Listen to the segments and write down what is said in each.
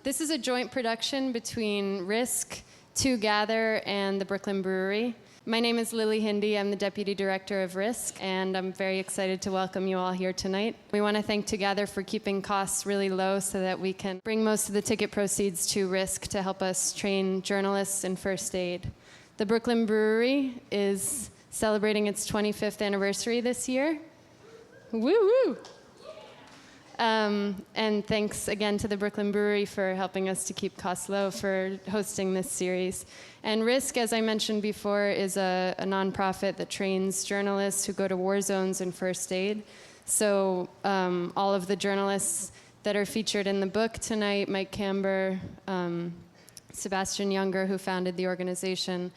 This is a joint production between Risk, To Gather, and the Brooklyn Brewery. My name is Lily Hindy. I'm the Deputy Director of Risk, and I'm very excited to welcome you all here tonight. We want to thank To Gather for keeping costs really low so that we can bring most of the ticket proceeds to Risk to help us train journalists in first aid. The Brooklyn Brewery is celebrating its 25th anniversary this year. Woo-woo! And thanks again to the Brooklyn Brewery for helping us to keep costs low for hosting this series. And Risk, as I mentioned before, is a nonprofit that trains journalists who go to war zones in first aid. So all of the journalists that are featured in the book tonight, Mike Kamber, Sebastian Younger, who founded the organization,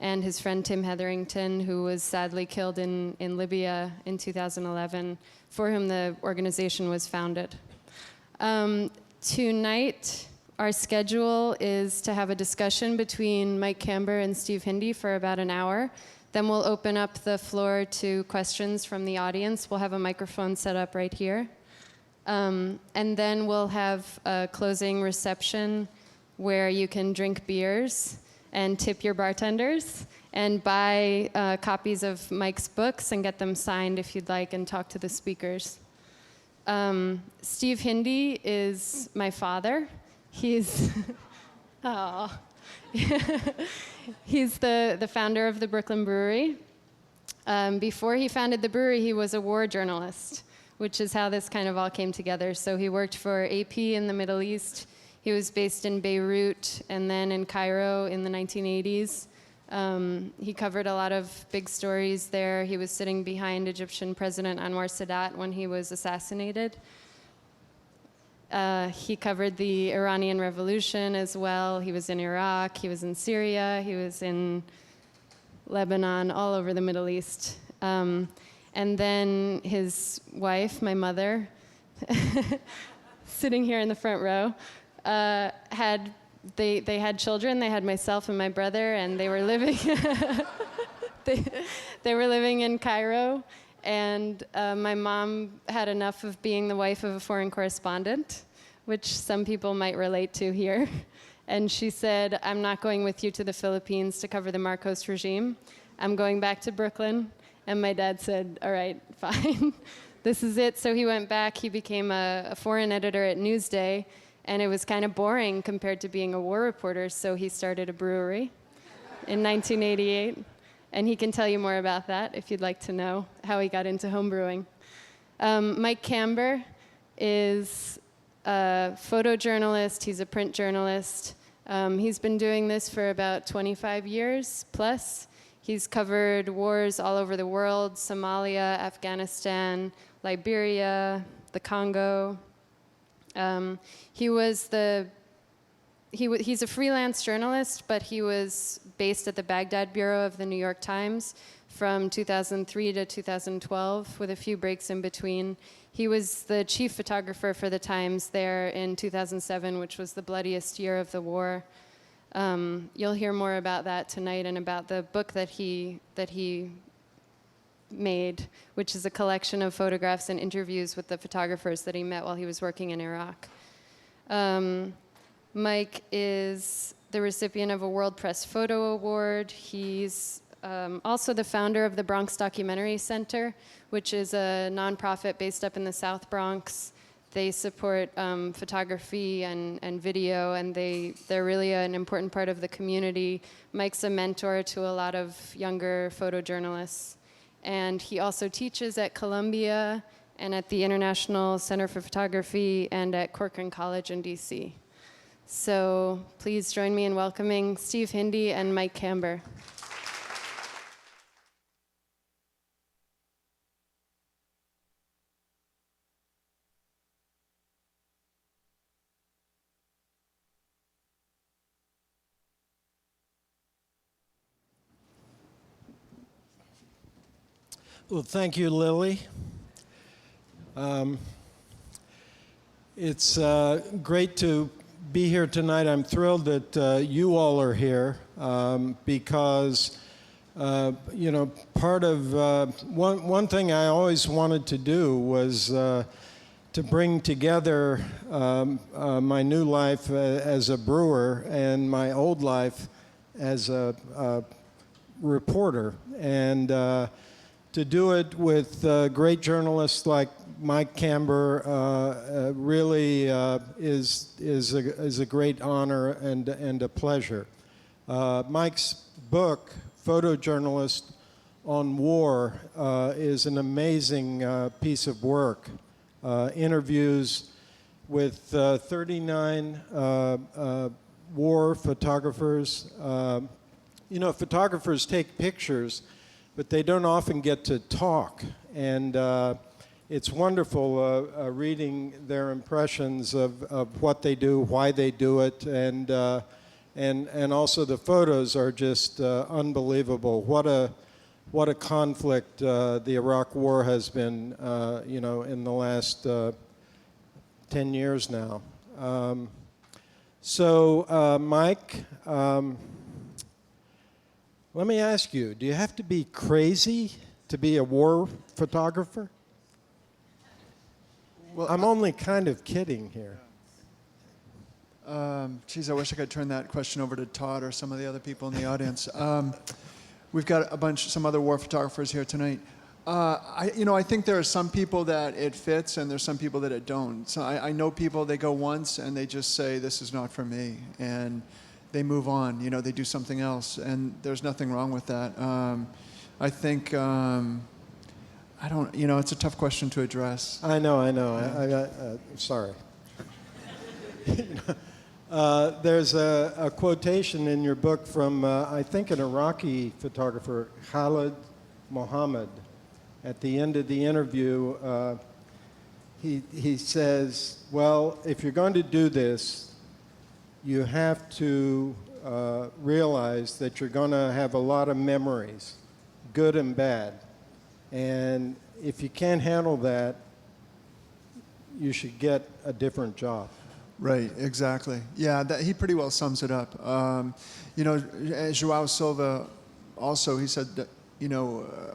and his friend Tim Hetherington, who was sadly killed in Libya in 2011, for whom the organization was founded. Tonight, our schedule is to have a discussion between Mike Kamber and Steve Hindy for about an hour. Then we'll open up the floor to questions from the audience. We'll have a microphone set up right here. And then we'll have a closing reception where you can drink beers and tip your bartenders and buy copies of Mike's books and get them signed if you'd like and talk to the speakers. Steve Hindy is my father. He's he's the founder of the Brooklyn Brewery. Before he founded the brewery, he was a war journalist, which is how this kind of all came together. So he worked for AP in the Middle East. He was based in Beirut and then in Cairo in the 1980s. He covered a lot of big stories there. He was sitting behind Egyptian President Anwar Sadat when he was assassinated. He covered the Iranian Revolution as well. He was in Iraq, he was in Syria, he was in Lebanon, all over the Middle East. And then his wife, my mother, sitting here in the front row, they had children. They had myself and my brother, and they were living they were living in Cairo. And my mom had enough of being the wife of a foreign correspondent, which some people might relate to here. And she said, "I'm not going with you to the Philippines to cover the Marcos regime. I'm going back to Brooklyn." And my dad said, "All right, fine. This is it." So he went back. He became a foreign editor at Newsday. And it was kind of boring compared to being a war reporter, so he started a brewery in 1988. And he can tell you more about that if you'd like to know how he got into homebrewing. Mike Kamber is a photojournalist. He's a print journalist. He's been doing this for about 25 years plus. He's covered wars all over the world: Somalia, Afghanistan, Liberia, the Congo. He's a freelance journalist, but he was based at the Baghdad bureau of the New York Times from 2003 to 2012, with a few breaks in between. He was the chief photographer for the Times there in 2007, which was the bloodiest year of the war. You'll hear more about that tonight and about the book that he made, which is a collection of photographs and interviews with the photographers that he met while he was working in Iraq. Mike is the recipient of a World Press Photo Award. He's also the founder of the Bronx Documentary Center, which is a nonprofit based up in the South Bronx. They support photography and video, and they're really an important part of the community. Mike's a mentor to a lot of younger photojournalists. And he also teaches at Columbia and at the International Center for Photography and at Corcoran College in DC. So please join me in welcoming Steve Hindy and Mike Kamber. Well, thank you, Lily. It's great to be here tonight. I'm thrilled that you all are here because, you know, part of one thing I always wanted to do was to bring together my new life as a brewer and my old life as a reporter, and to do it with great journalists like Mike Kamber really is a great honor and a pleasure. Mike's book, Photojournalist on War, is an amazing piece of work. Interviews with 39 war photographers. You know, photographers take pictures, but they don't often get to talk. And it's wonderful reading their impressions of what they do, why they do it, and also the photos are just unbelievable. What a conflict the Iraq War has been, you know, in the last 10 years now. Mike, let me ask you, do you have to be crazy to be a war photographer? Well, I'm only kind of kidding here. Geez, I wish I could turn that question over to Todd or some of the other people in the audience. We've got some other war photographers here tonight. I think there are some people that it fits and there's some people that it don't. So I know people, they go once and they just say, this is not for me. And they move on, you know, they do something else. And there's nothing wrong with that. I think, it's a tough question to address. I know. Sorry. There's a quotation in your book from, I think, an Iraqi photographer, Khalid Mohammed. At the end of the interview, he says, well, if you're going to do this, you have to realize that you're going to have a lot of memories, good and bad. And if you can't handle that, you should get a different job. Right, exactly. Yeah, he pretty well sums it up. Joao Silva also, he said that,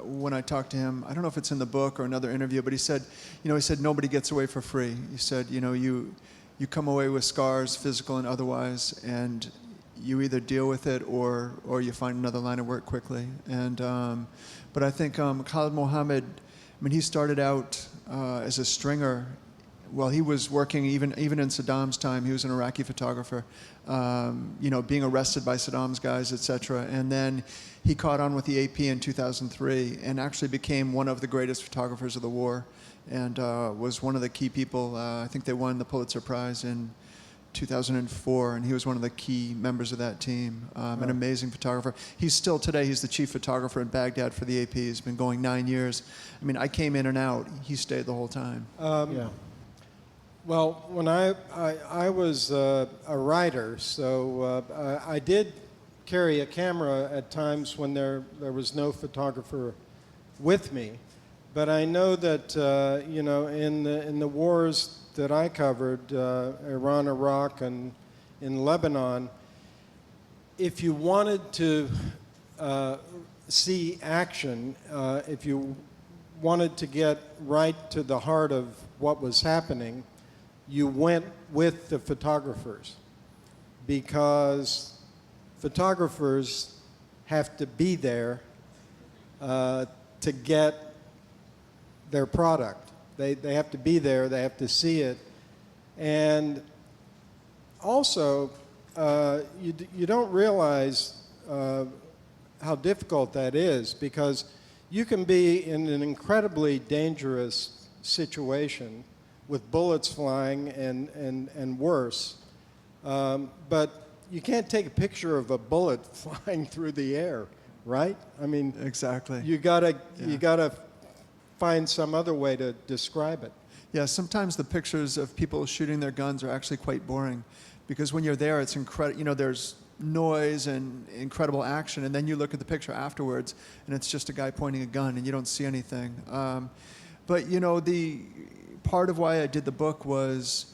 when I talked to him, I don't know if it's in the book or another interview, but he said nobody gets away for free. He said, you come away with scars, physical and otherwise, and you either deal with it or you find another line of work quickly. And but I think Khalid Mohammed, he started out as a stringer. Well, he was working even in Saddam's time. He was an Iraqi photographer, being arrested by Saddam's guys, etc. And then he caught on with the AP in 2003 and actually became one of the greatest photographers of the war, and was one of the key people. I think they won the Pulitzer Prize in 2004, and he was one of the key members of that team. An amazing photographer. He's still today, he's the chief photographer in Baghdad for the AP. He's been going 9 years. I came in and out. He stayed the whole time. Yeah. Well, when I was a writer, so I did carry a camera at times when there was no photographer with me. But I know that in the wars that I covered, Iran, Iraq, and in Lebanon, if you wanted to see action, if you wanted to get right to the heart of what was happening, you went with the photographers, because photographers have to be there to get their product. They have to be there, they have to see it. And also, you don't realize how difficult that is, because you can be in an incredibly dangerous situation with bullets flying and worse. But you can't take a picture of a bullet flying through the air, right? Exactly. You gotta find some other way to describe it. Yeah, sometimes the pictures of people shooting their guns are actually quite boring, because when you're there, it's incredible. There's noise and incredible action, and then you look at the picture afterwards, and it's just a guy pointing a gun, and you don't see anything. But the part of why I did the book was,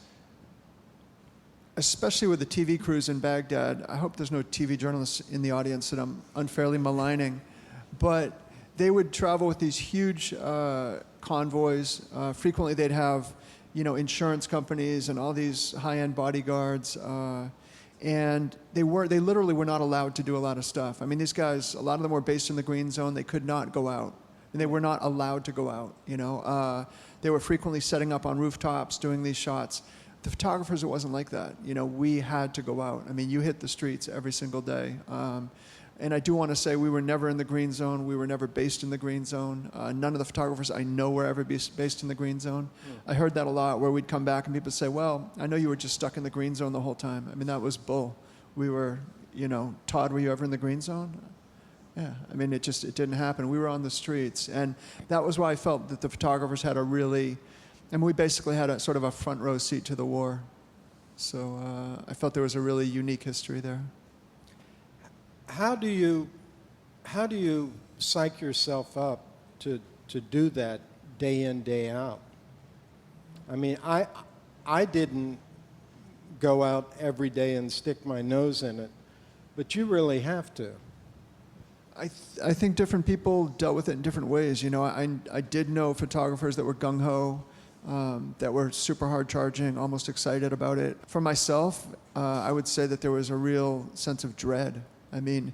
especially with the TV crews in Baghdad, I hope there's no TV journalists in the audience that I'm unfairly maligning, but they would travel with these huge convoys. Frequently they'd have insurance companies and all these high-end bodyguards, and they literally were not allowed to do a lot of stuff. I mean, these guys, a lot of them were based in the green zone. They could not go out, and they were not allowed to go out. They were frequently setting up on rooftops, doing these shots. The photographers, it wasn't like that. We had to go out. I mean, you hit the streets every single day. And I do want to say we were never in the green zone. We were never based in the green zone. None of the photographers I know were ever based in the green zone. I heard that a lot, where we'd come back and people say, well, I know you were just stuck in the green zone the whole time. I mean, that was bull. We were, Todd, were you ever in the green zone? Yeah, I mean, it didn't happen. We were on the streets. And that was why I felt that the photographers had we basically had a sort of a front row seat to the war. So I felt there was a really unique history there. How do you psych yourself up to do that day in, day out? I mean, I didn't go out every day and stick my nose in it, but you really have to. I think different people dealt with it in different ways. I did know photographers that were gung-ho, that were super hard charging, almost excited about it. For myself, I would say that there was a real sense of dread. I mean,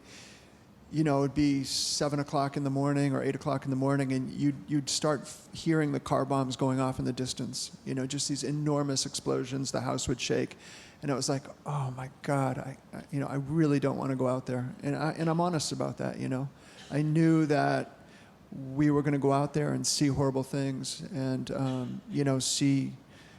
it'd be 7 o'clock in the morning or 8 o'clock in the morning, and you'd start hearing the car bombs going off in the distance. Just these enormous explosions. The house would shake, and it was like, oh my God, I really don't want to go out there. And I'm honest about that. I knew that we were going to go out there and see horrible things, and see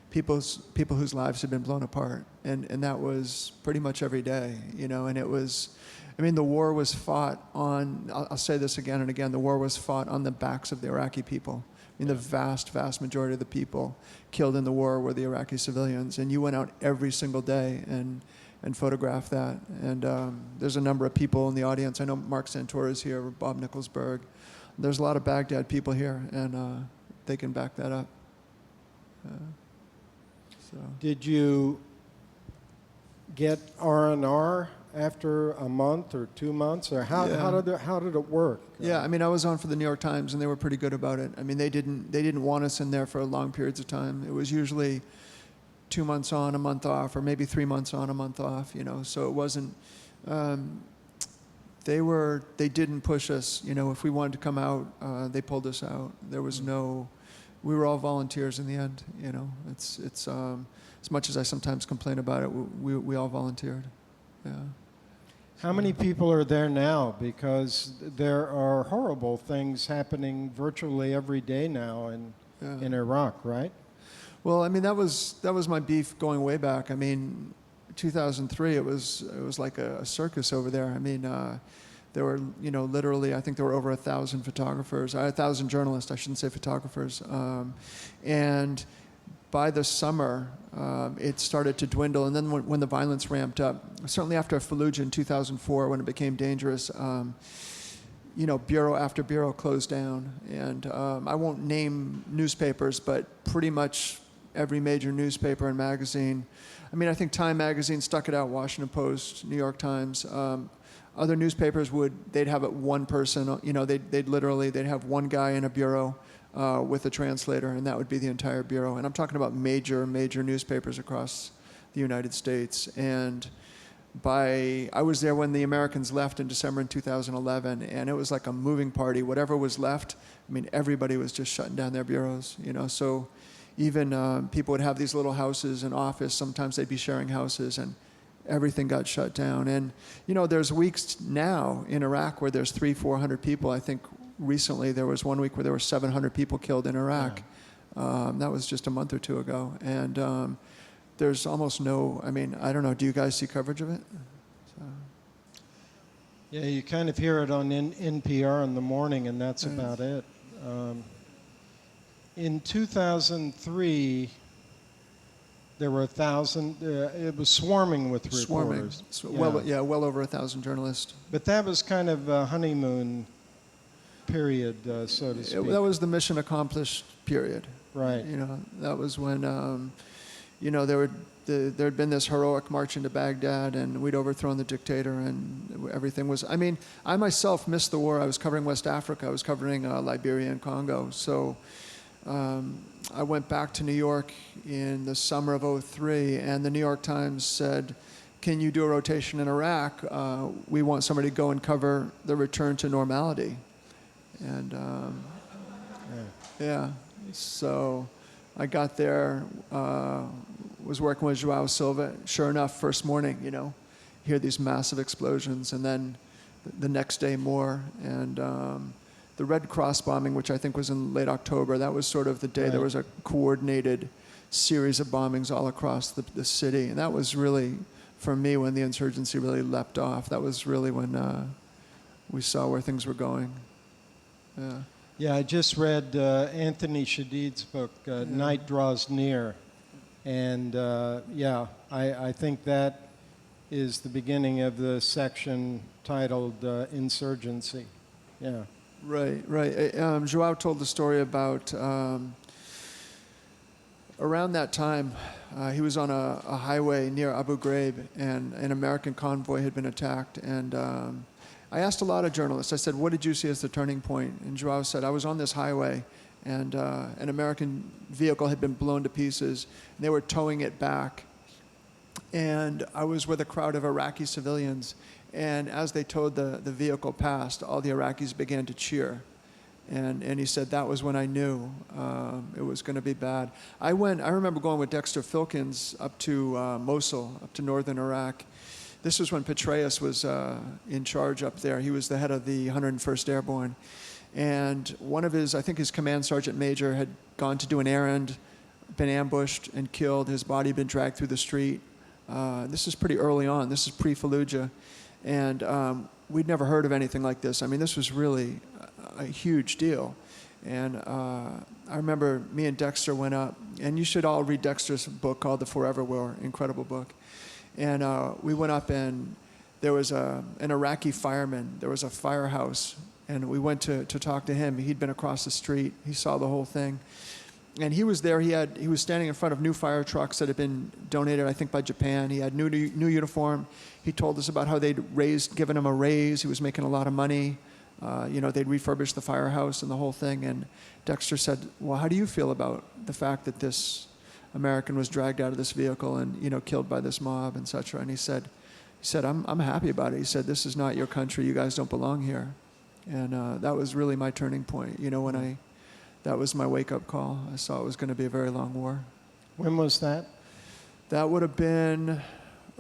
people whose lives had been blown apart, and that was pretty much every day. And it was. I mean, the war was fought on, I'll say this again and again, the war was fought on the backs of the Iraqi people. I mean, the vast, vast majority of the people killed in the war were the Iraqi civilians. And you went out every single day and photographed that. And there's a number of people in the audience. I know Mark Santora is here, Bob Nicholsberg. There's a lot of Baghdad people here, and they can back that up. Did you get R&R after a month or 2 months, or how did it work? Yeah, I mean, I was on for the New York Times, and they were pretty good about it. I mean, they didn't want us in there for long periods of time. It was usually 2 months on, a month off, or maybe 3 months on, a month off. So it wasn't. They didn't push us. If we wanted to come out, they pulled us out. There was no. We were all volunteers in the end. It's as much as I sometimes complain about it, we all volunteered. Yeah. How many people are there now? Because there are horrible things happening virtually every day now in Iraq, right? Well, I mean, that was my beef going way back. I mean, 2003, it was like a circus over there. I mean, there were, literally, I think there were over 1,000 photographers, 1,000 journalists, I shouldn't say photographers. And by the summer, it started to dwindle. And then when the violence ramped up, certainly after Fallujah in 2004, when it became dangerous, bureau after bureau closed down. And I won't name newspapers, but pretty much every major newspaper and magazine. I mean, I think Time magazine stuck it out, Washington Post, New York Times. Other newspapers they'd have one person, they'd have one guy in a bureau with a translator, and that would be the entire bureau. And I'm talking about major newspapers across the United States. And I was there when the Americans left in December in 2011, and it was like a moving party. Whatever was left, I mean, everybody was just shutting down their bureaus, So even people would have these little houses and office. Sometimes they'd be sharing houses, and everything got shut down. And, there's weeks now in Iraq where there's 300-400 people. I think recently there was 1 week where there were 700 people killed in Iraq. Yeah. That was just a month or two ago. And there's almost no, I mean, I don't know, do you guys see coverage of it? Yeah, you kind of hear it on NPR in the morning, and that's about it. In 2003, there were 1,000. It was swarming with reporters. Well over 1,000 journalists. But that was kind of a honeymoon period, so to speak. That was the mission accomplished period. Right. That was when, there'd been this heroic march into Baghdad, and we'd overthrown the dictator, and everything was. I mean, I myself missed the war. I was covering West Africa. I was covering Liberia and Congo. So. I went back to New York in the summer of '03, and the New York Times said, can you do a rotation in Iraq? We want somebody to go and cover the return to normality. And yeah, so I got there, was working with Joao Silva. Sure enough, first morning, you know, hear these massive explosions, and then the next day more. And the Red Cross bombing, which I think was in late October, that was sort of the day Right. there was a coordinated series of bombings all across the city. And that was really, for me, when the insurgency really leapt off. That was really when we saw where things were going. Yeah. Yeah, I just read Anthony Shadid's book, Night Draws Near. And yeah, I think that is the beginning of the section titled Insurgency. Yeah. Right, right. Joao told the story about around that time, he was on a highway near Abu Ghraib, and an American convoy had been attacked. And I asked a lot of journalists, I said, what did you see as the turning point? And Joao said, I was on this highway, and an American vehicle had been blown to pieces, and they were towing it back. And I was with a crowd of Iraqi civilians, and as they towed the vehicle past, all the Iraqis began to cheer. And he said, that was when I knew it was going to be bad. I remember going with Dexter Filkins up to Mosul, up to northern Iraq. This was when Petraeus was in charge up there. He was the head of the 101st Airborne. And one of his, I think his command sergeant major, had gone to do an errand, been ambushed and killed. His body had been dragged through the street. This is pretty early on. This is pre-Fallujah. And we'd never heard of anything like this. I mean, this was really a huge deal. And I remember me and Dexter went up, and you should all read Dexter's book called The Forever War, incredible book. And we went up, and there was an Iraqi fireman. There was a firehouse, and we went to talk to him. He'd been across the street. He saw the whole thing. And he was there. He was standing in front of new fire trucks that had been donated, I think, by Japan. He had new uniform. He told us about how they'd given him a raise. He was making a lot of money. They'd refurbished the firehouse and the whole thing. And Dexter said, well, how do you feel about the fact that this American was dragged out of this vehicle and, killed by this mob, and such? And he said, I'm happy about it. He said, this is not your country. You guys don't belong here. And that was really my turning point. That was my wake-up call. I saw it was going to be a very long war. When was that? That would have been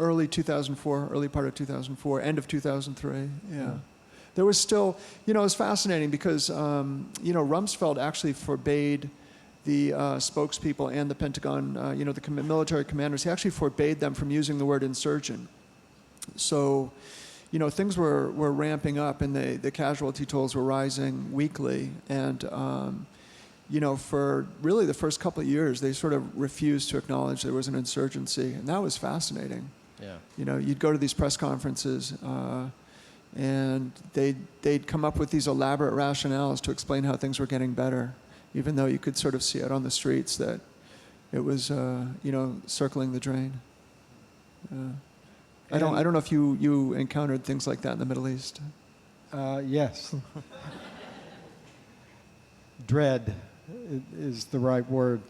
early 2004, early part of 2004, end of 2003, yeah. There was still, it was fascinating because, Rumsfeld actually forbade the spokespeople and the Pentagon, the military commanders, he actually forbade them from using the word insurgent. So, things were ramping up, and the casualty totals were rising weekly. And, for really the first couple of years, they sort of refused to acknowledge there was an insurgency. And that was fascinating. Yeah. You'd go to these press conferences, and they'd come up with these elaborate rationales to explain how things were getting better, even though you could sort of see it on the streets that it was, circling the drain. I don't know if you encountered things like that in the Middle East. Yes. Dread is the right word.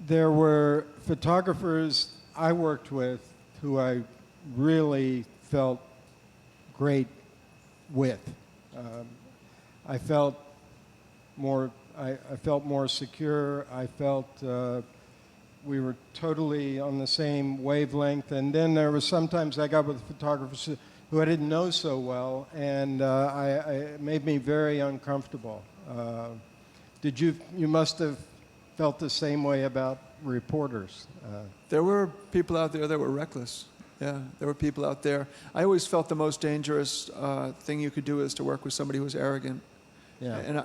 There were photographers I worked with who I really felt great with. I felt more secure. I felt we were totally on the same wavelength. And then there was sometimes I got with photographers who I didn't know so well, and it made me very uncomfortable. You must have felt the same way about reporters. There were people out there that were reckless. Yeah, there were people out there. I always felt the most dangerous thing you could do is to work with somebody who was arrogant. Yeah. And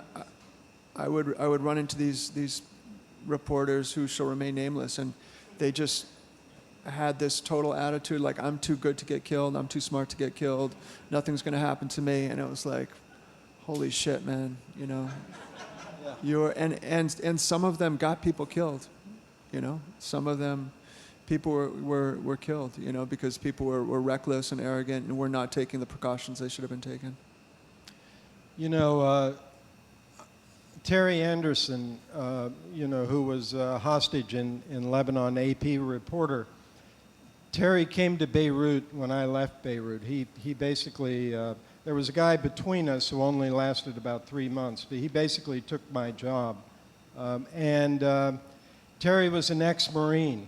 I would run into these reporters who shall remain nameless, and they just had this total attitude like, I'm too good to get killed, I'm too smart to get killed, nothing's going to happen to me. And it was like, holy shit, man, Yeah. And some of them got people killed, some of them, people were killed, because people were reckless and arrogant and were not taking the precautions they should have been taking. Terry Anderson, who was a hostage in Lebanon, AP reporter. Terry came to Beirut when I left Beirut. He basically, there was a guy between us who only lasted about 3 months, but he basically took my job. Terry was an ex-Marine,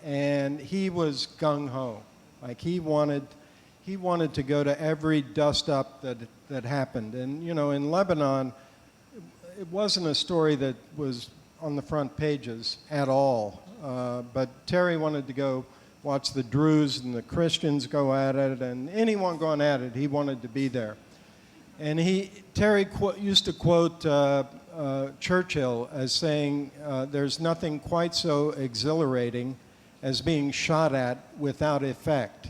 and he was gung-ho. Like he wanted to go to every dust-up that happened. And in Lebanon, it wasn't a story that was on the front pages at all. But Terry wanted to go watch the Druze and the Christians go at it, and anyone going at it, he wanted to be there. And Terry used to quote Churchill as saying, "There's nothing quite so exhilarating as being shot at without effect."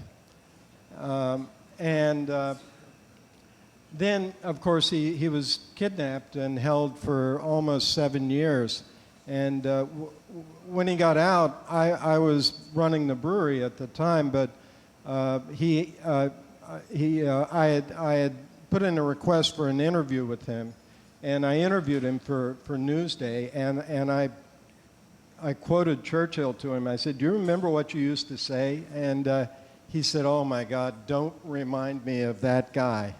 Then, of course, he was kidnapped and held for almost 7 years. And when he got out, I was running the brewery at the time, but I had put in a request for an interview with him, and I interviewed him for Newsday, and I quoted Churchill to him. I said, "Do you remember what you used to say?" And he said, "Oh my God, don't remind me of that guy."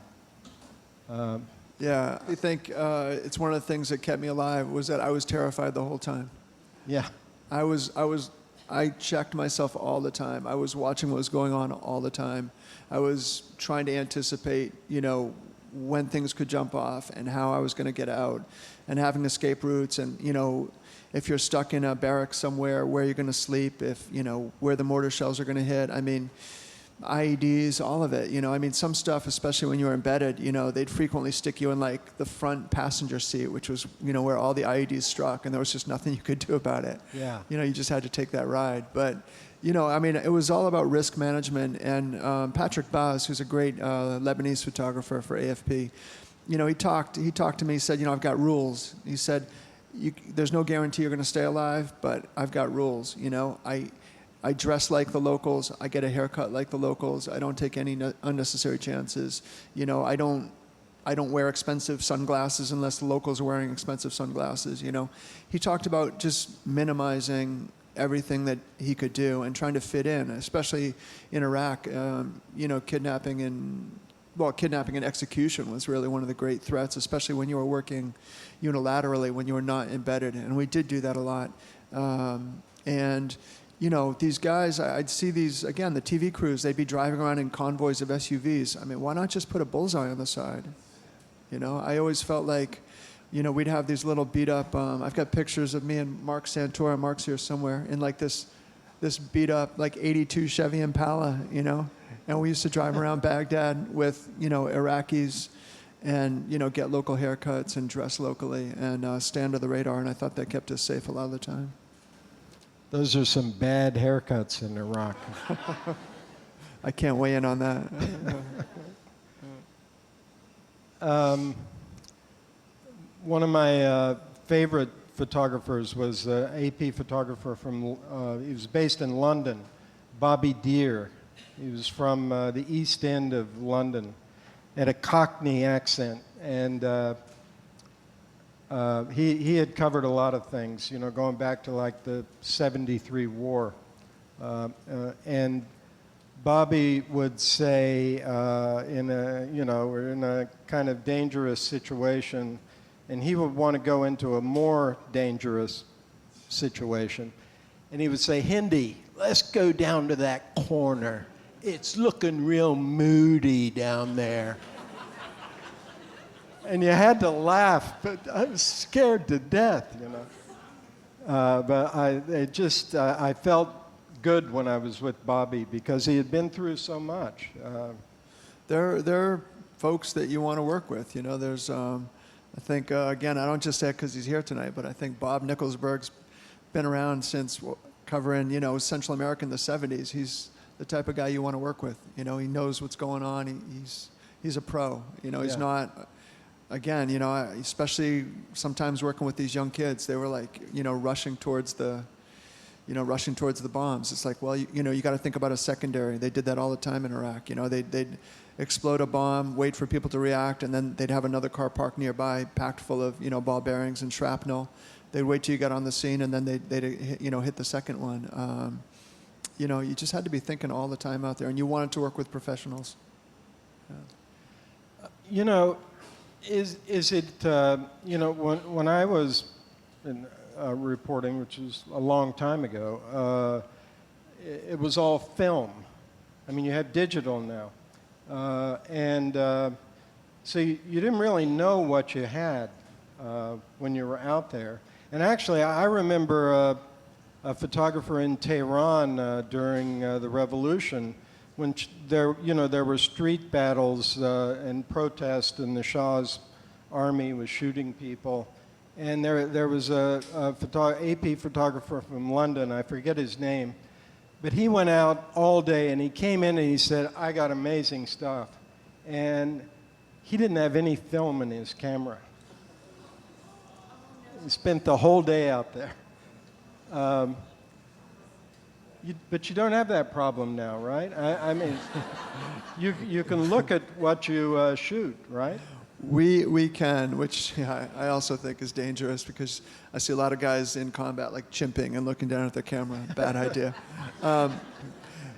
Yeah, I think it's one of the things that kept me alive was that I was terrified the whole time. Yeah. I checked myself all the time. I was watching what was going on all the time. I was trying to anticipate, when things could jump off and how I was going to get out, and having escape routes, and if you're stuck in a barrack somewhere, where you're going to sleep, if where the mortar shells are going to hit. I mean, IEDs, all of it. Some stuff, especially when you were embedded, they'd frequently stick you in like the front passenger seat, which was, where all the IEDs struck, and there was just nothing you could do about it. Yeah. You just had to take that ride. But, it was all about risk management. And Patrick Baz, who's a great Lebanese photographer for AFP, he talked to me. He said, I've got rules. He said, there's no guarantee you're going to stay alive, but I've got rules. I dress like the locals. I get a haircut like the locals. I don't take any unnecessary chances. I don't wear expensive sunglasses unless the locals are wearing expensive sunglasses. He talked about just minimizing everything that he could do and trying to fit in, especially in Iraq. Kidnapping and execution was really one of the great threats, especially when you were working unilaterally, when you were not embedded. And we did do that a lot. These guys, I'd see these, again, the TV crews, they'd be driving around in convoys of SUVs. I mean, why not just put a bullseye on the side? I always felt like, we'd have these little beat up, I've got pictures of me and Mark Santora, Mark's here somewhere, in like this beat up, like 82 Chevy Impala, and we used to drive around Baghdad with, Iraqis and, get local haircuts and dress locally and stay under the radar, and I thought that kept us safe a lot of the time. Those are some bad haircuts in Iraq. I can't weigh in on that. One of my favorite photographers was an AP photographer he was based in London, Bobby Deere. He was from the East End of London, had a Cockney accent, and he had covered a lot of things, going back to like the '73 war. And Bobby would say we're in a kind of dangerous situation, and he would want to go into a more dangerous situation. And he would say, "Hindy, let's go down to that corner. It's looking real moody down there." And you had to laugh, but I was scared to death, But I felt good when I was with Bobby because he had been through so much. They're folks that you want to work with. There's, I think, again, I don't just say it because he's here tonight, but I think Bob Nicholsberg's been around since covering, Central America in the 70s. He's the type of guy you want to work with. He knows what's going on. He's a pro. He's not... Again, especially sometimes working with these young kids, they were like, rushing towards the rushing towards the bombs. It's like, well, you got to think about a secondary. They did that all the time in Iraq. They'd explode a bomb, wait for people to react, and then they'd have another car parked nearby, packed full of, ball bearings and shrapnel. They'd wait till you got on the scene, and then they'd hit the second one. You just had to be thinking all the time out there, and you wanted to work with professionals. Yeah. Is it, when I was in reporting, which is a long time ago, it was all film. I mean, you have digital now. So you didn't really know what you had when you were out there. And actually, I remember a photographer in Tehran during the revolution, when there were street battles and protests, and the Shah's army was shooting people. And there was a AP photographer from London, I forget his name, but he went out all day, and he came in and he said, I got amazing stuff. And he didn't have any film in his camera. He spent the whole day out there. But you don't have that problem now, right? I mean, you can look at what you shoot, right? We can, which I also think is dangerous, because I see a lot of guys in combat like chimping and looking down at their camera. Bad idea.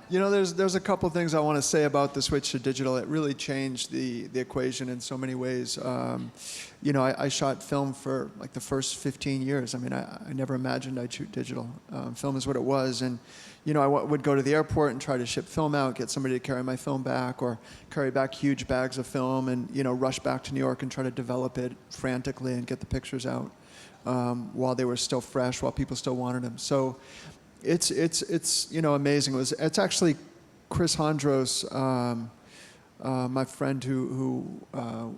There's a couple things I want to say about the switch to digital. It really changed the equation in so many ways. I shot film for like the first 15 years. I mean, I never imagined I'd shoot digital. Film is what it was, and I would go to the airport and try to ship film out, get somebody to carry my film back, or carry back huge bags of film, and rush back to New York and try to develop it frantically and get the pictures out while they were still fresh, while people still wanted them. So it's amazing. It's actually Chris Hondros, my friend who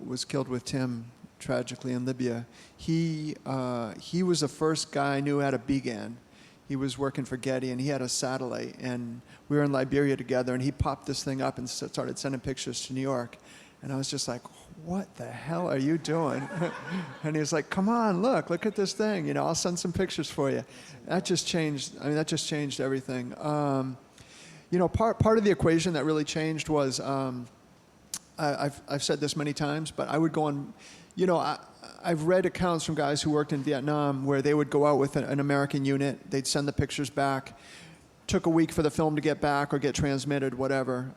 was killed with Tim tragically in Libya. He was the first guy I knew who had a BGAN. He was working for Getty, and he had a satellite, and we were in Liberia together, and he popped this thing up and started sending pictures to New York. And I was just like, what the hell are you doing? And he was like, come on, look at this thing. I'll send some pictures for you. That just changed everything. Part of the equation that really changed was, I've said this many times, but I would go on, I've read accounts from guys who worked in Vietnam where they would go out with an American unit, they'd send the pictures back, took a week for the film to get back or get transmitted, whatever,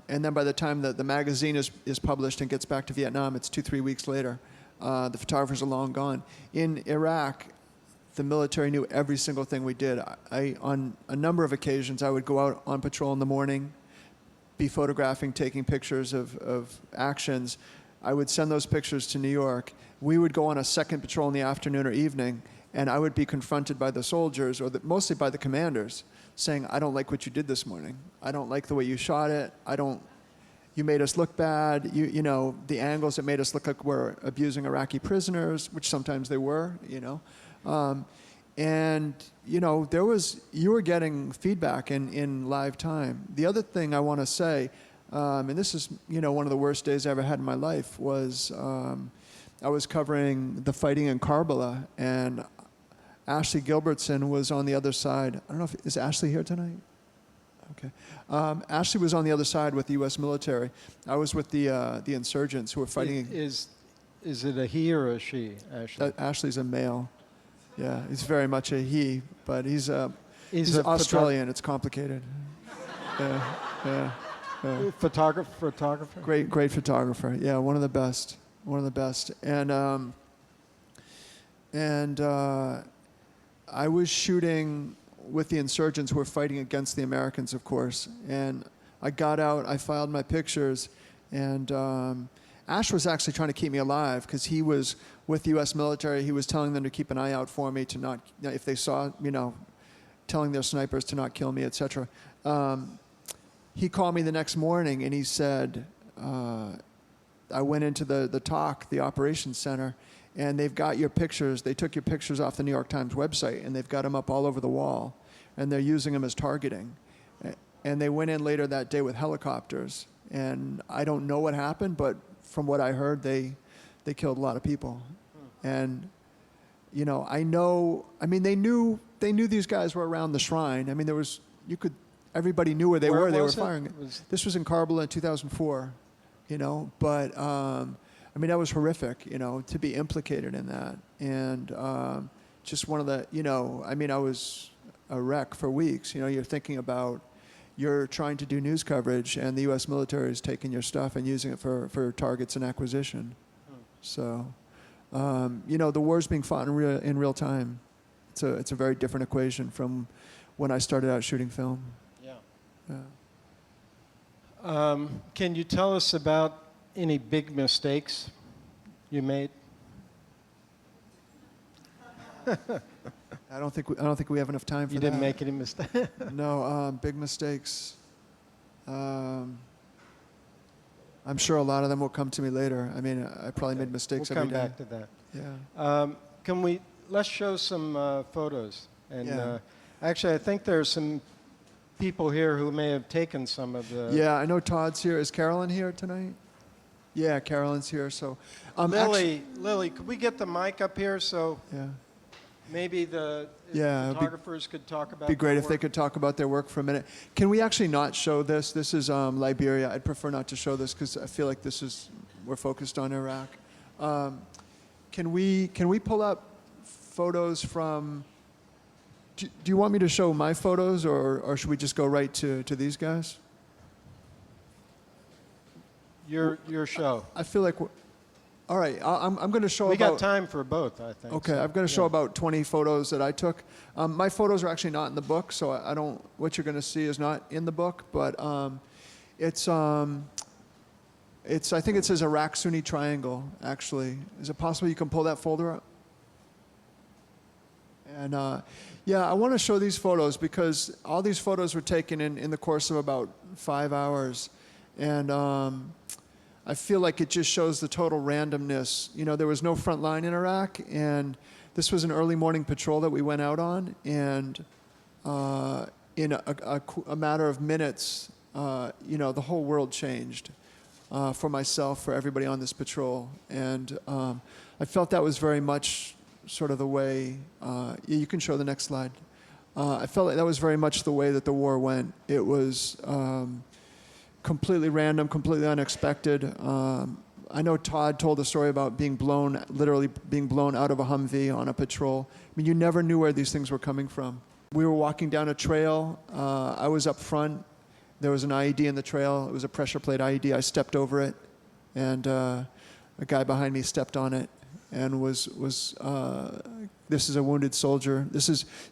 and then by the time the magazine is published and gets back to Vietnam, it's 2-3 weeks later. The photographers are long gone. In Iraq, the military knew every single thing we did. On a number of occasions, I would go out on patrol in the morning, be photographing, taking pictures of actions. I would send those pictures to New York. We would go on a second patrol in the afternoon or evening, and I would be confronted by the soldiers, or mostly by the commanders, saying, I don't like what you did this morning. I don't like the way you shot it. You made us look bad. The angles that made us look like we're abusing Iraqi prisoners, which sometimes they were, And, you were getting feedback in live time. The other thing I want to say, and this is, one of the worst days I ever had in my life, was I was covering the fighting in Karbala, and Ashley Gilbertson was on the other side. I don't know is Ashley here tonight? Okay. Ashley was on the other side with the U.S. military. I was with the insurgents who were fighting. Is it a he or a she, Ashley? Ashley's a male. Yeah, he's very much a he, but he's Australian. It's complicated. Yeah. Photographer? Great photographer. Yeah, one of the best. And I was shooting with the insurgents who were fighting against the Americans, of course. And I got out, I filed my pictures, and Ash was actually trying to keep me alive because he was with the U.S. military. He was telling them to keep an eye out for me, to not, if they saw, telling their snipers to not kill me, etc. He called me the next morning and he said, I went into the operations center, and they've got your pictures. They took your pictures off the New York Times website, and they've got them up all over the wall, and they're using them as targeting. And they went in later that day with helicopters, and I don't know what happened, but from what I heard, they killed a lot of people. And you know, I mean, they knew these guys were around the shrine. I mean, everybody knew where they were. They were firing. This was in Karbala in 2004, you know, but, I mean, that was horrific, you know, to be implicated in that. And just one of the, you know, I mean, I was a wreck for weeks. You know, you're thinking about, you're trying to do news coverage, and the U.S. military is taking your stuff and using it for targets and acquisition. So, you know, the war's being fought in real time. It's a very different equation from when I started out shooting film. Yeah. Can you tell us about any big mistakes you made? I don't think we have enough time for that. You didn't make any mistakes? No, big mistakes. I'm sure a lot of them will come to me later. I mean, I probably made mistakes every day. We'll come back to that. Yeah. Let's show some photos. And Yeah. actually, I think there are some people here who may have taken some of the... Yeah, I know Todd's here. Is Carolyn here tonight? Yeah, Carolyn's here. So, Lily, could we get the mic up here so yeah. maybe the Yeah, photographers could talk about It'd be great their if they work? could talk about their work for a minute. Can we actually not show this? This is Liberia. I'd prefer not to show this because I feel like we're focused on Iraq. Can we pull up photos from? Do you want me to show my photos, or should we just go right to these guys? Your show. I feel like. All right, I'm going to show We about... got time for both, I think. Okay, so, I'm going to show yeah. about 20 photos that I took. My photos are actually not in the book, so I don't... What you're going to see is not in the book, but it's... I think it says Iraq Sunni Triangle, actually. Is it possible you can pull that folder up? And yeah, I want to show these photos because all these photos were taken in the course of about 5 hours. And I feel like it just shows the total randomness. You know, there was no front line in Iraq, and this was an early morning patrol that we went out on, and in a matter of minutes, you know, the whole world changed for myself, for everybody on this patrol. And I felt that was very much sort of the way, you can show the next slide. I felt like that was very much the way that the war went. It was completely random, completely unexpected. I know Todd told a story about literally being blown out of a Humvee on a patrol. I mean, you never knew where these things were coming from. We were walking down a trail. I was up front. There was an IED in the trail. It was a pressure plate IED. I stepped over it, and a guy behind me stepped on it and this is a wounded soldier.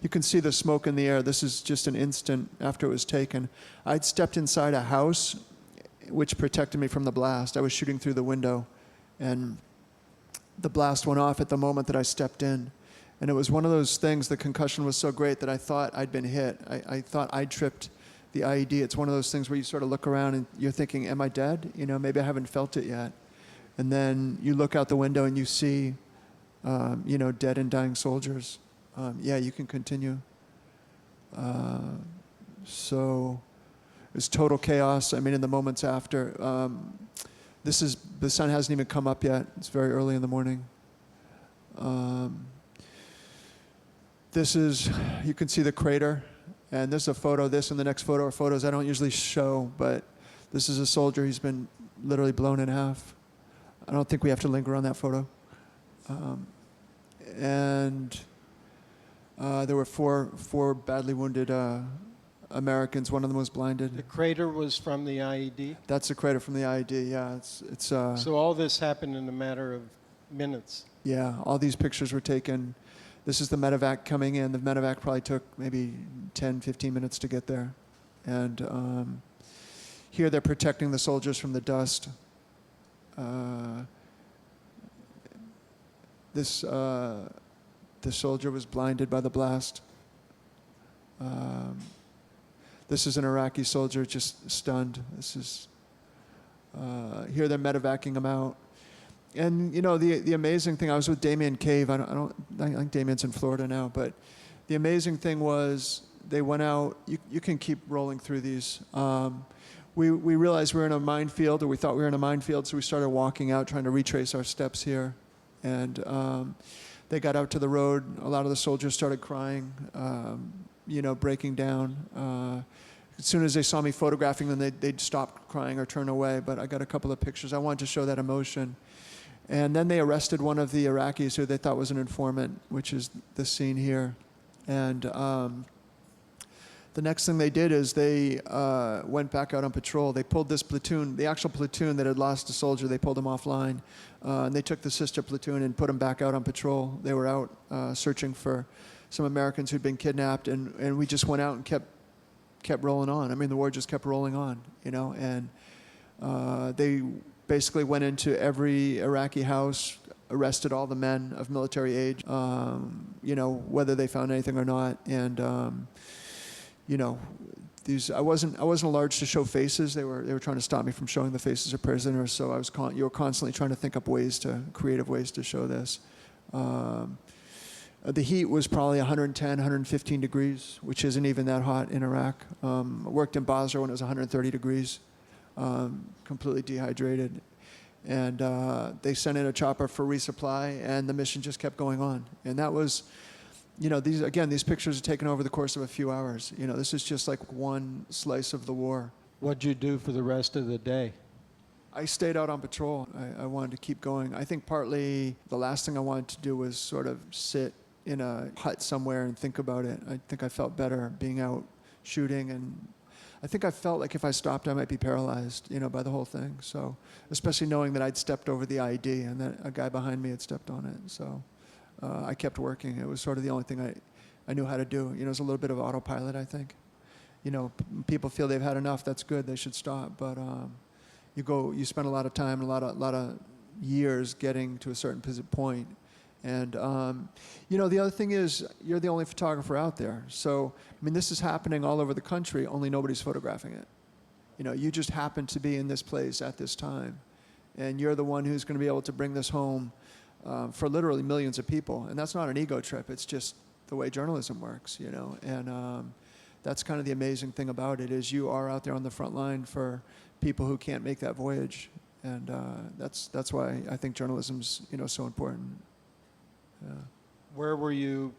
You can see the smoke in the air. This is just an instant after it was taken. I'd stepped inside a house, which protected me from the blast. I was shooting through the window, and the blast went off at the moment that I stepped in. And it was one of those things, the concussion was so great that I thought I'd been hit. I thought I'd tripped the IED. It's one of those things where you sort of look around and you're thinking, am I dead? You know, maybe I haven't felt it yet. And then you look out the window and you see, you know, dead and dying soldiers. Yeah, you can continue. So it was total chaos. I mean, in the moments after. The sun hasn't even come up yet. It's very early in the morning. You can see the crater. And this is a photo. This and the next photo are photos I don't usually show, but this is a soldier. He's been literally blown in half. I don't think we have to linger on that photo. And there were four badly wounded Americans. One of them was blinded. The crater was from the IED? That's the crater from the IED, yeah. So all this happened in a matter of minutes? Yeah, all these pictures were taken. This is the medevac coming in. The medevac probably took maybe 10, 15 minutes to get there. And here they're protecting the soldiers from the dust. This soldier was blinded by the blast. This is an Iraqi soldier just stunned. Here they're medevacing him out. And you know, the amazing thing, I was with Damien Cave. I think Damien's in Florida now, but the amazing thing was they went out. You can keep rolling through these. We realized we were in a minefield, or we thought we were in a minefield, so we started walking out, trying to retrace our steps here. And they got out to the road, a lot of the soldiers started crying, breaking down. As soon as they saw me photographing them, they'd stop crying or turn away. But I got a couple of pictures. I wanted to show that emotion. And then they arrested one of the Iraqis who they thought was an informant, which is this scene here. And the next thing they did is they went back out on patrol. They pulled this platoon, the actual platoon that had lost a soldier, they pulled them offline. And they took the sister platoon and put them back out on patrol. They were out searching for some Americans who'd been kidnapped, and we just went out and kept rolling on. I mean, the war just kept rolling on, and they basically went into every Iraqi house, arrested all the men of military age, whether they found anything or not. And, I wasn't large to show faces. They were trying to stop me from showing the faces of prisoners. So you were constantly trying to think up creative ways to show this. The heat was probably 110, 115 degrees, which isn't even that hot in Iraq. I worked in Basra when it was 130 degrees, completely dehydrated. And they sent in a chopper for resupply, and the mission just kept going on. And that was, these pictures are taken over the course of a few hours. This is just like one slice of the war. What'd you do for the rest of the day? I stayed out on patrol. I wanted to keep going. I think partly the last thing I wanted to do was sort of sit in a hut somewhere and think about it. I think I felt better being out shooting, and I think I felt like if I stopped, I might be paralyzed, by the whole thing. So, especially knowing that I'd stepped over the ID and that a guy behind me had stepped on it. So, I kept working. It was sort of the only thing I knew how to do. It was a little bit of autopilot, I think. People feel they've had enough. That's good. They should stop. But you spend a lot of time, a lot of years getting to a certain point. And, the other thing is you're the only photographer out there. So, this is happening all over the country, only nobody's photographing it. You just happen to be in this place at this time. And you're the one who's going to be able to bring this home for literally millions of people. And that's not an ego trip. It's just the way journalism works, And that's kind of the amazing thing about it is you are out there on the front line for people who can't make that voyage. And that's why I think journalism's, so important. Yeah. Where were you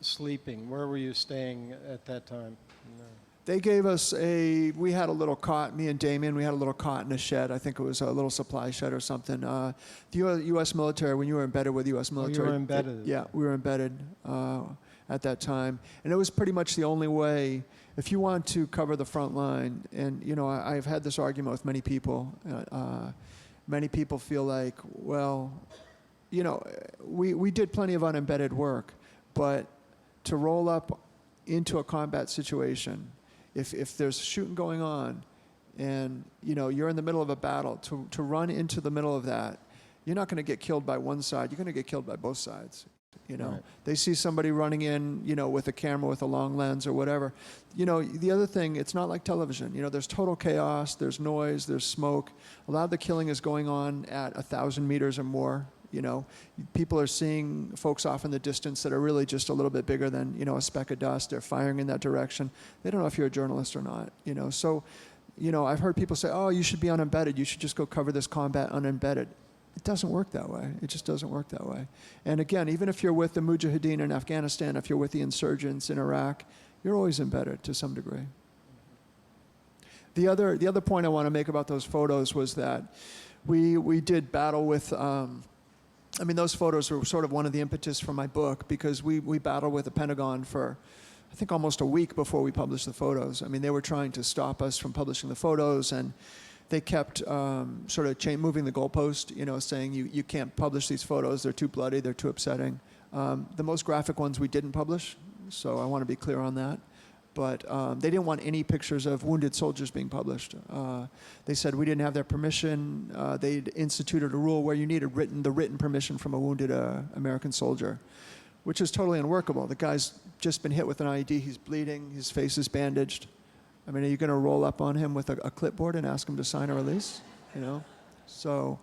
sleeping? Where were you staying at that time? No. They gave us we had a little cot, me and Damien, we had a little cot in a shed. I think it was a little supply shed or something. The U.S. military, when you were embedded with U.S. military. Oh, you were embedded. Yeah, we were embedded at that time. And it was pretty much the only way, if you want to cover the front line, and, I've had this argument with many people. Many people feel like, well, we did plenty of unembedded work, but to roll up into a combat situation, if there's shooting going on and, you're in the middle of a battle, to run into the middle of that, you're not going to get killed by one side, you're going to get killed by both sides. Right. They see somebody running in, with a camera with a long lens or whatever. The other thing, it's not like television. There's total chaos, there's noise, there's smoke. A lot of the killing is going on at 1,000 meters or more. People are seeing folks off in the distance that are really just a little bit bigger than, a speck of dust. They're firing in that direction. They don't know if you're a journalist or not, So, I've heard people say, oh, you should be unembedded. You should just go cover this combat unembedded. It doesn't work that way. It just doesn't work that way. And again, even if you're with the Mujahideen in Afghanistan, if you're with the insurgents in Iraq, you're always embedded to some degree. The other point I want to make about those photos was that we did battle with... those photos were sort of one of the impetus for my book because we battled with the Pentagon for, I think, almost a week before we published the photos. They were trying to stop us from publishing the photos, and they kept sort of moving the goalpost, saying you can't publish these photos. They're too bloody. They're too upsetting. The most graphic ones we didn't publish, so I want to be clear on that. But they didn't want any pictures of wounded soldiers being published. They said we didn't have their permission. They'd instituted a rule where you needed the written permission from a wounded American soldier, which is totally unworkable. The guy's just been hit with an IED. He's bleeding. His face is bandaged. Are you going to roll up on him with a clipboard and ask him to sign a release? So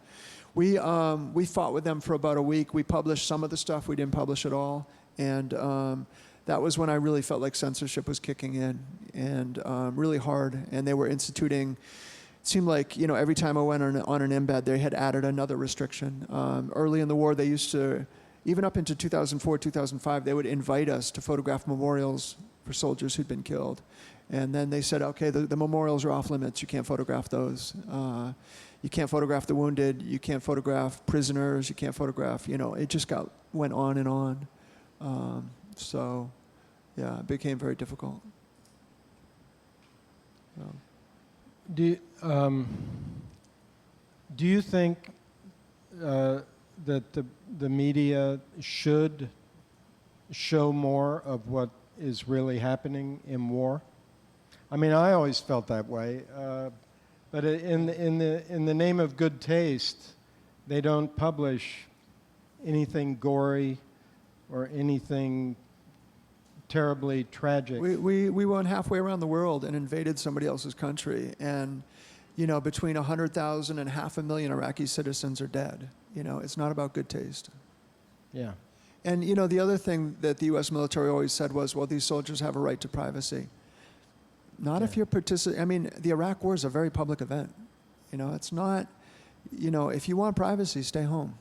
we fought with them for about a week. We published some of the stuff. We didn't publish it all. And that was when I really felt like censorship was kicking in, and really hard. And they were instituting, it seemed like, every time I went on an embed, they had added another restriction. Early in the war, they used to, even up into 2004, 2005, they would invite us to photograph memorials for soldiers who'd been killed. And then they said, okay, the memorials are off limits. You can't photograph those. You can't photograph the wounded. You can't photograph prisoners. You can't photograph, it just went on and on. So, yeah, it became very difficult. Do you think that the media should show more of what is really happening in war? I mean, I always felt that way, but in the name of good taste, they don't publish anything gory or anything terribly tragic. We went halfway around the world and invaded somebody else's country, and between 100,000 and 500,000 Iraqi citizens are dead. It's not about good taste. Yeah. And the other thing that the U.S. military always said was, well, these soldiers have a right to privacy. Not if you're participating. I mean, the Iraq War is a very public event. It's not. If you want privacy, stay home.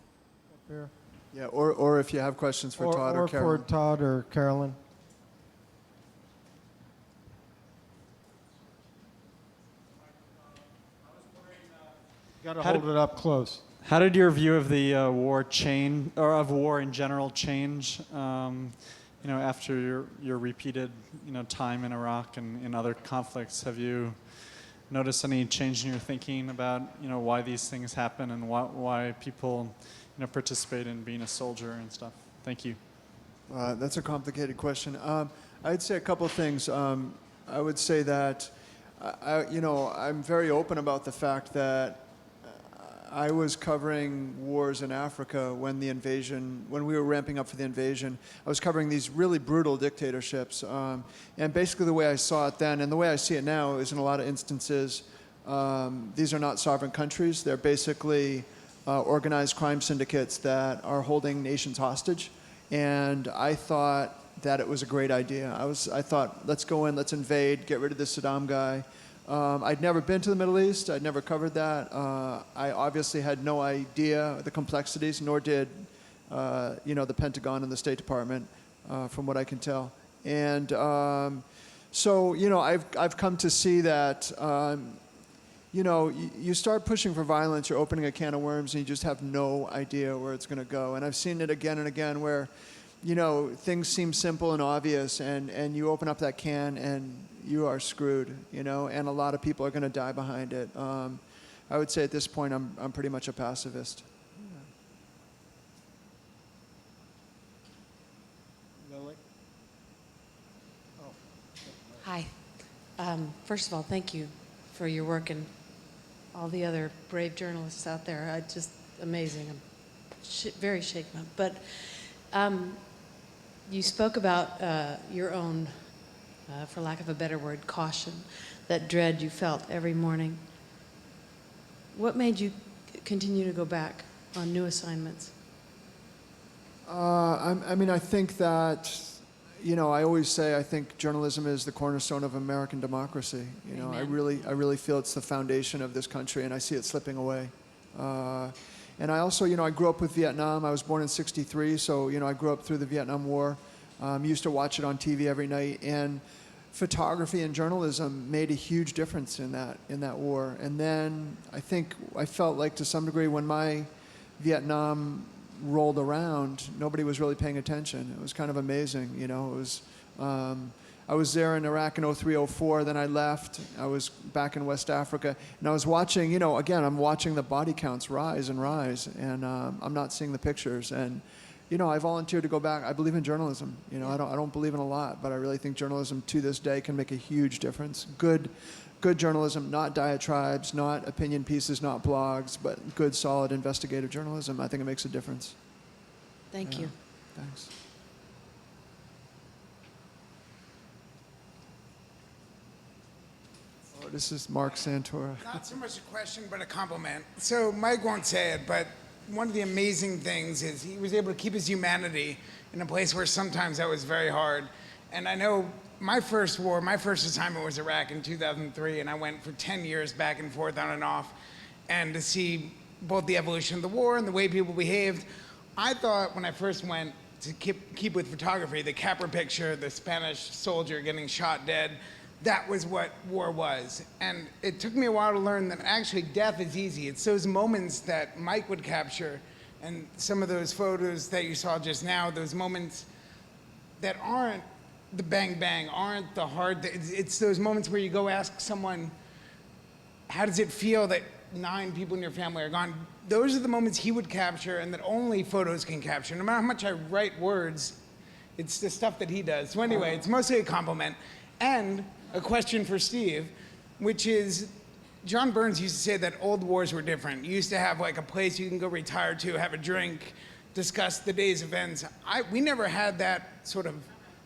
Fair. Yeah. Or if you have questions for Todd or Carolyn. Or for Todd or Carolyn. Got to hold it up close. How did your view of the war change, or of war in general change? After your repeated, time in Iraq and in other conflicts, have you noticed any change in your thinking about, why these things happen and why people, participate in being a soldier and stuff? Thank you. That's a complicated question. I'd say a couple of things. I would say that, I'm very open about the fact that I was covering wars in Africa when we were ramping up for the invasion. I was covering these really brutal dictatorships. And basically the way I saw it then, and the way I see it now, is in a lot of instances, these are not sovereign countries. They're basically organized crime syndicates that are holding nations hostage. And I thought that it was a great idea. I thought, let's go in, let's invade, get rid of this Saddam guy. I'd never been to the Middle East. I'd never covered that. I obviously had no idea the complexities, nor did, the Pentagon and the State Department, from what I can tell. And so, I've come to see that, you start pushing for violence, you're opening a can of worms, and you just have no idea where it's going to go. And I've seen it again and again where, things seem simple and obvious, and you open up that can, and you are screwed, and a lot of people are going to die behind it. I would say at this point, I'm pretty much a pacifist. Lily? Hi. First of all, thank you for your work and all the other brave journalists out there. Just amazing. I'm very shaken up. But you spoke about your own, for lack of a better word, caution, that dread you felt every morning. What made you continue to go back on new assignments? I think that, I always say I think journalism is the cornerstone of American democracy. Amen. I really feel it's the foundation of this country, and I see it slipping away. And I also, I grew up with Vietnam. I was born in '63, so, I grew up through the Vietnam War. Used to watch it on TV every night, and photography and journalism made a huge difference in that war. And then I felt like to some degree when my Vietnam rolled around, nobody was really paying attention. It was kind of amazing, It was. I was there in Iraq in '03, '04. Then I left. I was back in West Africa, and I was watching. Again, I'm watching the body counts rise and rise, and I'm not seeing the pictures. And I volunteered to go back. I believe in journalism. I don't believe in a lot, but I really think journalism to this day can make a huge difference. Good journalism, not diatribes, not opinion pieces, not blogs, but good, solid, investigative journalism. I think it makes a difference. Thank you. Thanks. Oh, this is Mark Santora. Not so much a question, but a compliment. So Mike won't say it, but one of the amazing things is he was able to keep his humanity in a place where sometimes that was very hard. And I know my first assignment was Iraq in 2003, and I went for 10 years back and forth, on and off. And to see both the evolution of the war and the way people behaved, I thought when I first went to keep with photography, the Capra picture, the Spanish soldier getting shot dead, that was what war was. And it took me a while to learn that actually death is easy. It's those moments that Mike would capture and some of those photos that you saw just now, those moments that aren't the bang bang, aren't the hard, it's those moments where you go ask someone, how does it feel that 9 people in your family are gone? Those are the moments he would capture and that only photos can capture. No matter how much I write words, it's the stuff that he does. So anyway, it's mostly a compliment. And a question for Steve, which is, John Burns used to say that old wars were different. You used to have like a place you can go retire to, have a drink, discuss the day's events. We never had that sort of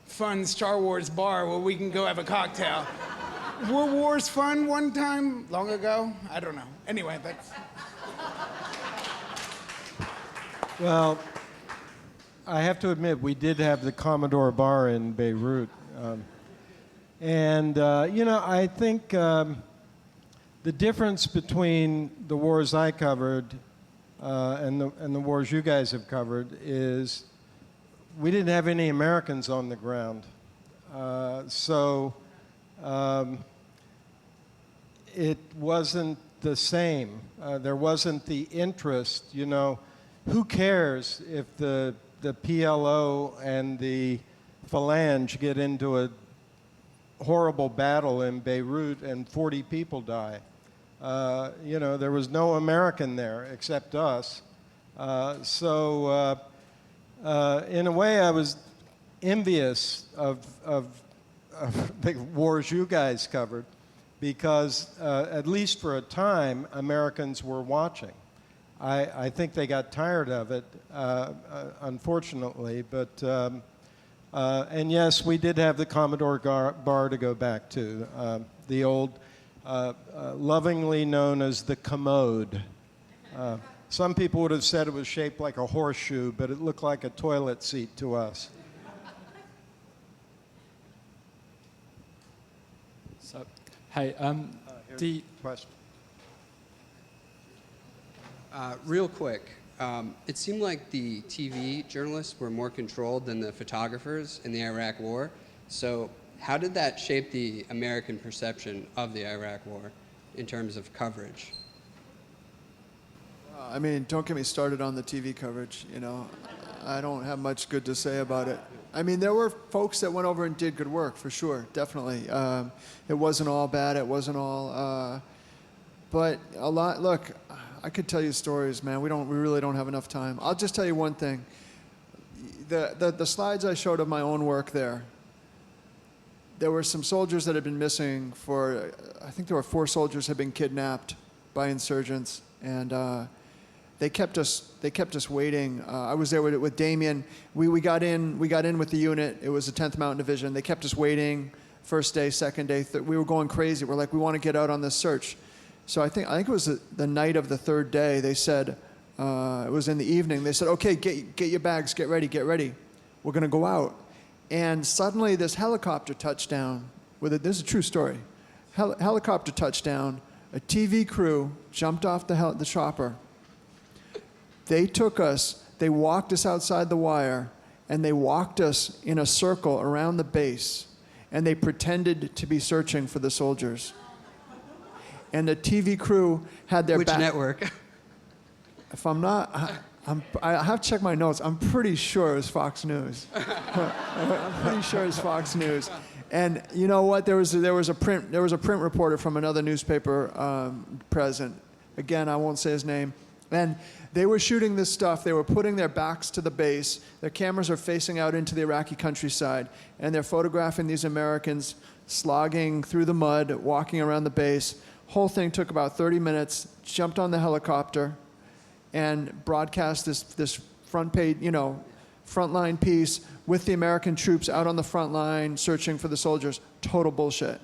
fun Star Wars bar where we can go have a cocktail. Were wars fun one time long ago? I don't know. Anyway, that's... Well, I have to admit, we did have the Commodore Bar in Beirut. I think the difference between the wars I covered and the wars you guys have covered is we didn't have any Americans on the ground. It wasn't the same. There wasn't the interest, Who cares if the PLO and the Phalange get into a horrible battle in Beirut and 40 people die? There was no American there except us. In a way, I was envious of the wars you guys covered because, at least for a time, Americans were watching. I think they got tired of it, unfortunately, and yes, we did have the Commodore Bar to go back to, the old, lovingly known as the Commode. Some people would have said it was shaped like a horseshoe, but it looked like a toilet seat to us. So, hey, the Question. Real quick, it seemed like the TV journalists were more controlled than the photographers in the Iraq War. So how did that shape the American perception of the Iraq War in terms of coverage? I mean, don't get me started on the TV coverage, I don't have much good to say about it. I mean, there were folks that went over and did good work, for sure, definitely. It wasn't all bad, it wasn't all... but a lot, look, I could tell you stories, man. We really don't have enough time. I'll just tell you one thing. The slides I showed of my own work there were some soldiers that had been missing for, I think there were 4 soldiers had been kidnapped by insurgents, and they kept us waiting. I was there with Damien. We got in with the unit. It was the 10th Mountain Division. They kept us waiting. First day, second day, we were going crazy. We're like, we want to get out on this search. So I think it was the night of the 3rd day. They said, it was in the evening. They said, okay, get your bags, get ready. We're going to go out. And suddenly this helicopter touched down. This is a true story. Helicopter touched down. A TV crew jumped off the chopper. They took us, they walked us outside the wire, and they walked us in a circle around the base. And they pretended to be searching for the soldiers. And the TV crew had their Which network? If I'm not, I have to check my notes. I'm pretty sure it was Fox News. I'm pretty sure it was Fox News. And you know what? There was a print reporter from another newspaper present. Again, I won't say his name. And they were shooting this stuff. They were putting their backs to the base. Their cameras are facing out into the Iraqi countryside, and they're photographing these Americans slogging through the mud, walking around the base. Whole thing took about 30 minutes, jumped on the helicopter, and broadcast this front page, frontline piece with the American troops out on the front line searching for the soldiers. Total bullshit.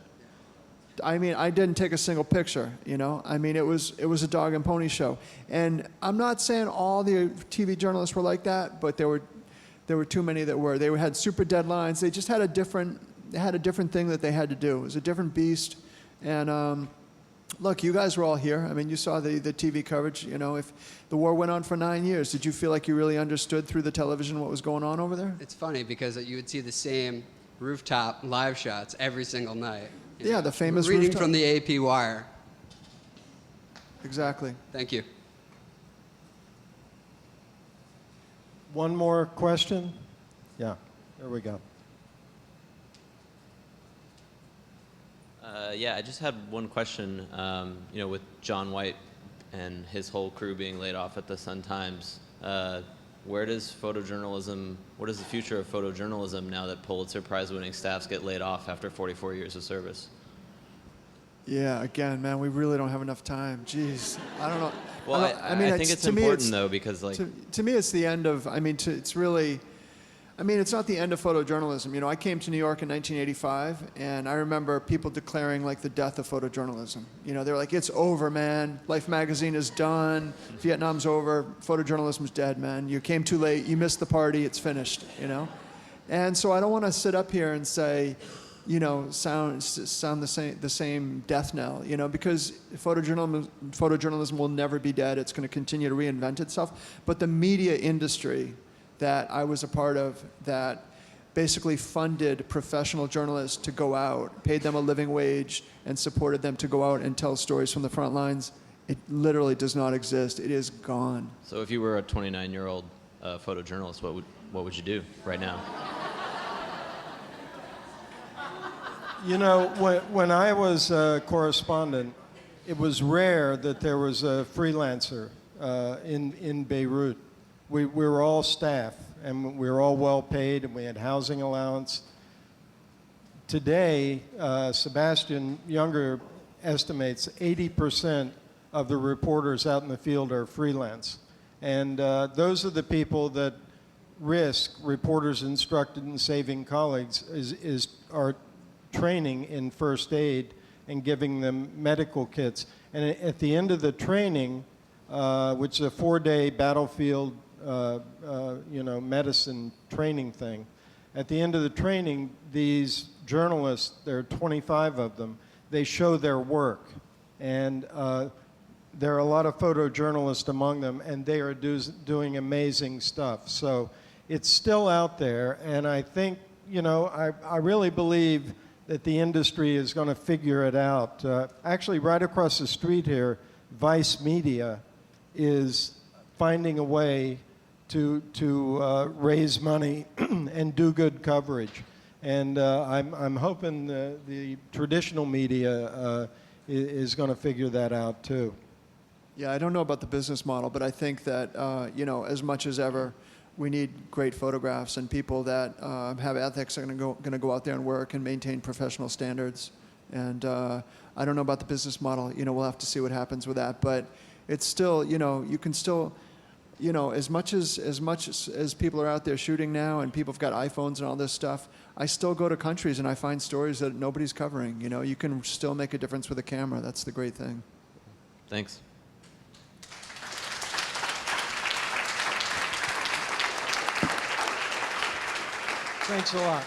I mean, I didn't take a single picture, I mean, it was a dog and pony show. And I'm not saying all the TV journalists were like that, but there were too many that were. They had super deadlines. They just had a different thing that they had to do. It was a different beast. And Look, you guys were all here. I mean, you saw the TV coverage. You know, if the war went on for 9 years, did you feel like you really understood through the television what was going on over there? It's funny because you would see the same rooftop live shots every single night. You Yeah, know, the famous reading rooftop. from the AP wire. Exactly. Thank you. One more question? Yeah, there we go. Yeah, I just had one question. You know, with John White and his whole crew being laid off at the Sun-Times, where does photojournalism, what is the future of photojournalism now that Pulitzer Prize-winning staffs get laid off after 44 years of service? Yeah, again, man, we really don't have enough time. Jeez, I don't know. Well, I think it's important, though, because, like... To me, it's the end of, it's really... it's not the end of photojournalism. You know, I came to New York in 1985, and I remember people declaring, like, the death of photojournalism. You know, they were like, it's over, man. Life magazine is done. Vietnam's over. Photojournalism's dead, man. You came too late. You missed the party. It's finished, you know? And so I don't want to sit up here and say, you know, sound the same death knell, you know, because photojournalism will never be dead. It's going to continue to reinvent itself. But the media industry that I was a part of that basically funded professional journalists to go out, paid them a living wage, and supported them to go out and tell stories from the front lines, it literally does not exist. It is gone. So if you were a 29-year-old photojournalist, what would you do right now? You know, when I was a correspondent, it was rare that there was a freelancer in Beirut. We were all staff, and we were all well paid, and we had housing allowance. Today, Sebastian Younger estimates 80% of the reporters out in the field are freelance. And those are the people that risk, reporters instructed in saving colleagues, are training in first aid and giving them medical kits. And at the end of the training, which is a 4-day battlefield medicine training thing. At the end of the training, these journalists, there are 25 of them, they show their work. And there are a lot of photojournalists among them, and they are doing amazing stuff. So it's still out there, and I think, you know, I really believe that the industry is going to figure it out. Actually, right across the street here, Vice Media is finding a way to raise money and do good coverage. And I'm hoping the traditional media is going to figure that out too. Yeah, I don't know about the business model, but I think that, you know, as much as ever, we need great photographs and people that have ethics are going to go out there and work and maintain professional standards. And I don't know about the business model. You know, we'll have to see what happens with that. But it's still, you know, you can still, you know, as much as people are out there shooting now and people have got iPhones and all this stuff, I still go to countries and I find stories that nobody's covering. You know, you can still make a difference with a camera. That's the great thing. Thanks. Thanks a lot.